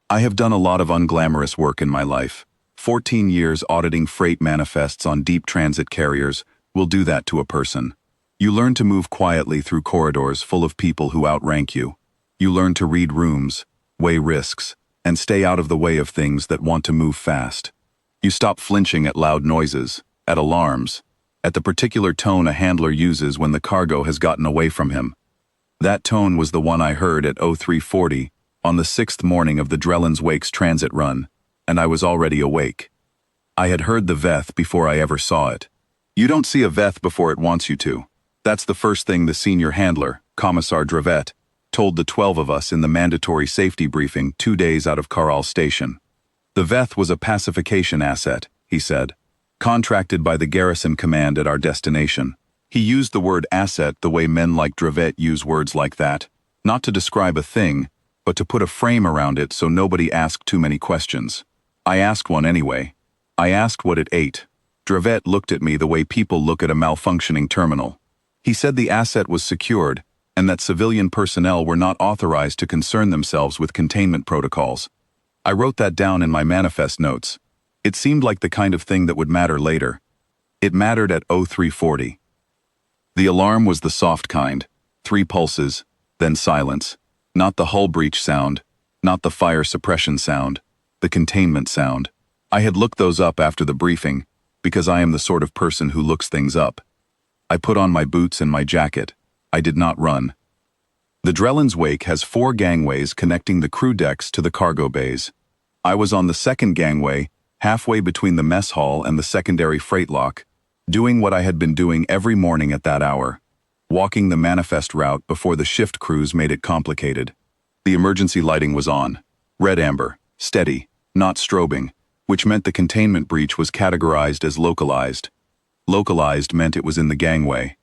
I have done a lot of unglamorous work in my life. 14 years auditing freight manifests on deep transit carriers will do that to a person. You learn to move quietly through corridors full of people who outrank you. You learn to read rooms, weigh risks, and stay out of the way of things that want to move fast. You stop flinching at loud noises, at alarms, at the particular tone a handler uses when the cargo has gotten away from him. That tone was the one I heard at 0340 on the 6th morning of the Drellens Wakes transit run, and I was already awake. I had heard the Veth before I ever saw it. You don't see a Veth before it wants you to. That's the first thing the senior handler, Commissar Dravet, told the 12 of us in the mandatory safety briefing 2 days out of Caral Station. The Veth was a pacification asset, he said, contracted by the garrison command at our destination. He used the word asset the way men like Dravet use words like that, not to describe a thing, but to put a frame around it so nobody asked too many questions. I asked one anyway. I asked what it ate. Dravet looked at me the way people look at a malfunctioning terminal. He said the asset was secured, and that civilian personnel were not authorized to concern themselves with containment protocols. I wrote that down in my manifest notes. It seemed like the kind of thing that would matter later. It mattered at 0340. The alarm was the soft kind, 3 pulses, then silence. Not the hull breach sound, not the fire suppression sound, the containment sound. I had looked those up after the briefing, because I am the sort of person who looks things up. I put on my boots and my jacket. I did not run. The Drellens Wake has 4 gangways connecting the crew decks to the cargo bays. I was on the 2nd gangway, halfway between the mess hall and the secondary freight lock, doing what I had been doing every morning at that hour, walking the manifest route before the shift crews made it complicated. The emergency lighting was on, red amber, steady, not strobing, which meant the containment breach was categorized as localized. Localized meant it was in the gangway.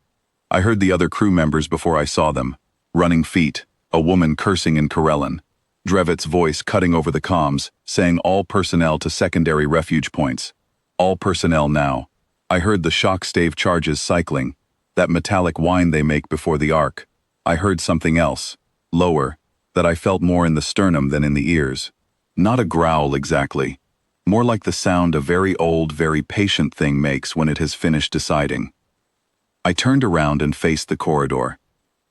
I heard the other crew members before I saw them, running feet, a woman cursing in Karelin, Drevet's voice cutting over the comms, saying all personnel to secondary refuge points. All personnel now. I heard the shock stave charges cycling, that metallic whine they make before the arc. I heard something else, lower, that I felt more in the sternum than in the ears. Not a growl exactly, more like the sound a very old, very patient thing makes when it has finished deciding. I turned around and faced the corridor.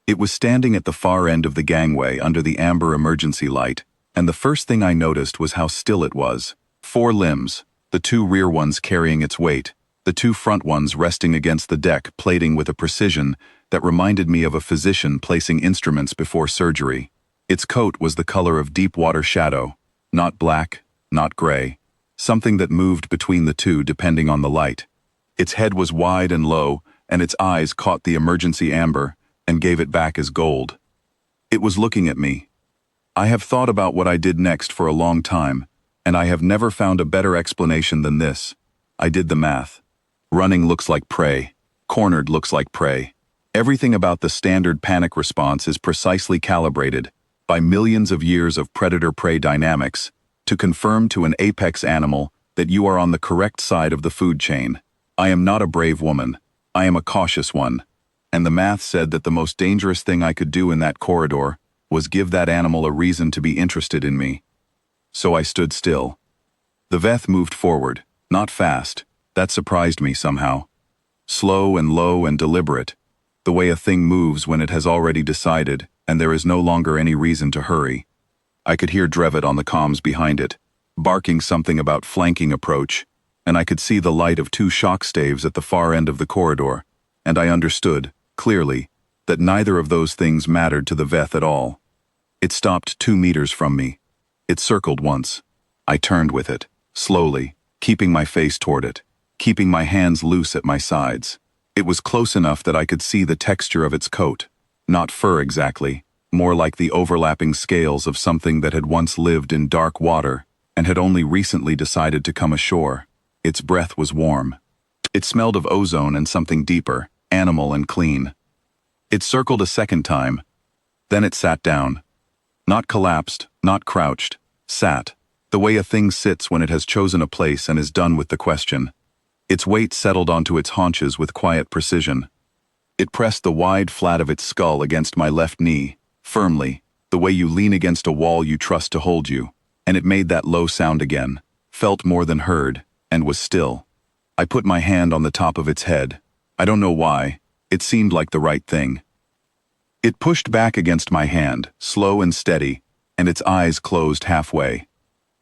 It was standing at the far end of the gangway under the amber emergency light, and the first thing I noticed was how still it was. 4 limbs, the 2 rear ones carrying its weight, the 2 front ones resting against the deck, plating with a precision that reminded me of a physician placing instruments before surgery. Its coat was the color of deep water shadow, not black, not gray, something that moved between the two depending on the light. Its head was wide and low, and its eyes caught the emergency amber and gave it back as gold. It was looking at me. I have thought about what I did next for a long time, and I have never found a better explanation than this. I did the math. Running looks like prey. Cornered looks like prey. Everything about the standard panic response is precisely calibrated by millions of years of predator-prey dynamics to confirm to an apex animal that you are on the correct side of the food chain. I am not a brave woman. I am a cautious one. And the math said that the most dangerous thing I could do in that corridor was give that animal a reason to be interested in me. So I stood still. The Veth moved forward, not fast. That surprised me somehow. Slow and low and deliberate, the way a thing moves when it has already decided and there is no longer any reason to hurry. I could hear Drevet on the comms behind it, barking something about flanking approach, and I could see the light of 2 shock staves at the far end of the corridor, and I understood, clearly, that neither of those things mattered to the Veth at all. It stopped 2 meters from me. It circled once. I turned with it, slowly, keeping my face toward it, keeping my hands loose at my sides. It was close enough that I could see the texture of its coat. Not fur exactly, more like the overlapping scales of something that had once lived in dark water and had only recently decided to come ashore. Its breath was warm. It smelled of ozone and something deeper, animal and clean. It circled a second time. Then it sat down. Not collapsed, not crouched. Sat, the way a thing sits when it has chosen a place and is done with the question. Its weight settled onto its haunches with quiet precision. It pressed the wide flat of its skull against my left knee, firmly, the way you lean against a wall you trust to hold you. and it made that low sound again, felt more than heard, and was still. I put my hand on the top of its head. I don't know why. It seemed like the right thing. It pushed back against my hand, slow and steady, and its eyes closed halfway.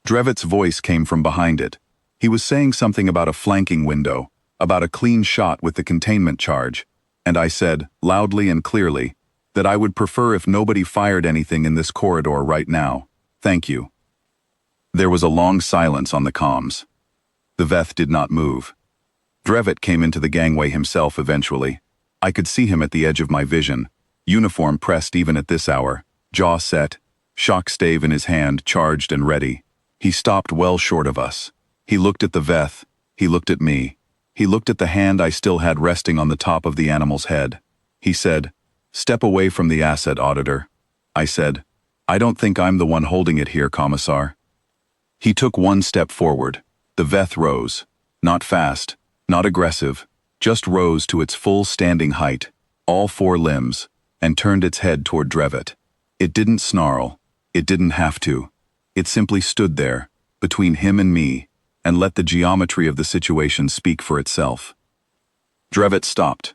Drevitt's voice came from behind it. He was saying something about a flanking window, about a clean shot with the containment charge, and I said, loudly and clearly, that I would prefer if nobody fired anything in this corridor right now. Thank you. There was a long silence on the comms. The Veth did not move. Drevitt came into the gangway himself eventually. I could see him at the edge of my vision, uniform pressed even at this hour, jaw set, shock stave in his hand, charged and ready. He stopped well short of us. He looked at the Veth. He looked at me. He looked at the hand I still had resting on the top of the animal's head. He said, "Step away from the asset, auditor." I said, "I don't think I'm the one holding it here, Commissar." He took one step forward. The Veth rose. Not fast, not aggressive, just rose to its full standing height, all four limbs, and turned its head toward Drevitt. It didn't snarl. It didn't have to. It simply stood there, between him and me, and let the geometry of the situation speak for itself. Drevitt stopped.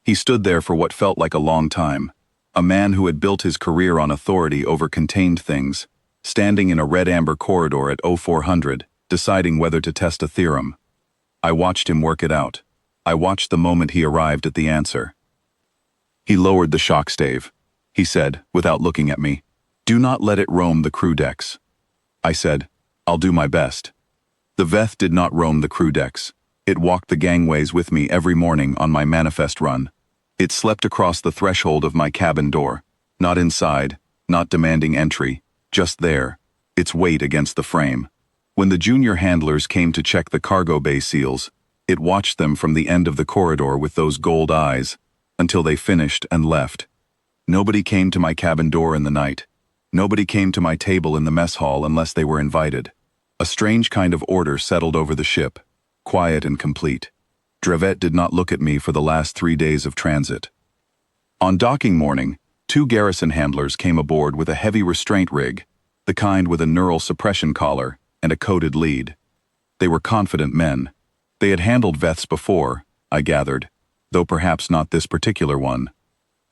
He stood there for what felt like a long time, a man who had built his career on authority over contained things, standing in a red-amber corridor at 0400, deciding whether to test a theorem. I watched him work it out. I watched the moment he arrived at the answer. He lowered the shock stave. He said, without looking at me, "Do not let it roam the crew decks." I said, "I'll do my best." The Veth did not roam the crew decks. It walked the gangways with me every morning on my manifest run. It slept across the threshold of my cabin door, not inside, not demanding entry, just there, its weight against the frame. When the junior handlers came to check the cargo bay seals, it watched them from the end of the corridor with those gold eyes, until they finished and left. Nobody came to my cabin door in the night. Nobody came to my table in the mess hall unless they were invited. A strange kind of order settled over the ship, quiet and complete. Drevitt did not look at me for the last 3 days of transit. On docking morning, 2 garrison handlers came aboard with a heavy restraint rig, the kind with a neural suppression collar and a coded lead. They were confident men. They had handled Veths before, I gathered, though perhaps not this particular one.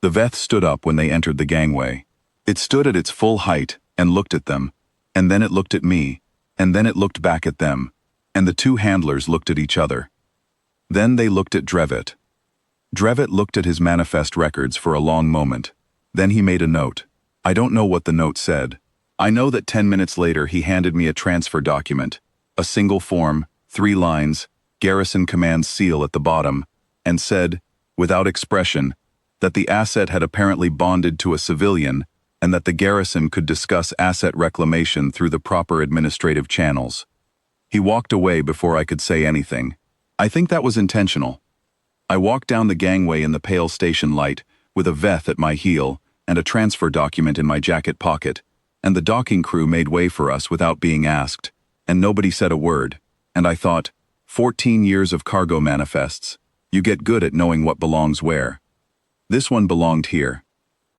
The Veth stood up when they entered the gangway. It stood at its full height and looked at them, and then it looked at me, and then it looked back at them, and the 2 handlers looked at each other. Then they looked at Drevitt. Drevitt looked at his manifest records for a long moment. Then he made a note. I don't know what the note said. I know that 10 minutes later he handed me a transfer document, a single form, 3 lines, garrison command seal at the bottom, and said, without expression, that the asset had apparently bonded to a civilian and that the garrison could discuss asset reclamation through the proper administrative channels. He walked away before I could say anything. I think that was intentional. I walked down the gangway in the pale station light, with a Veth at my heel and a transfer document in my jacket pocket, and the docking crew made way for us without being asked, and nobody said a word, and I thought, 14 years of cargo manifests. You get good at knowing what belongs where. This one belonged here.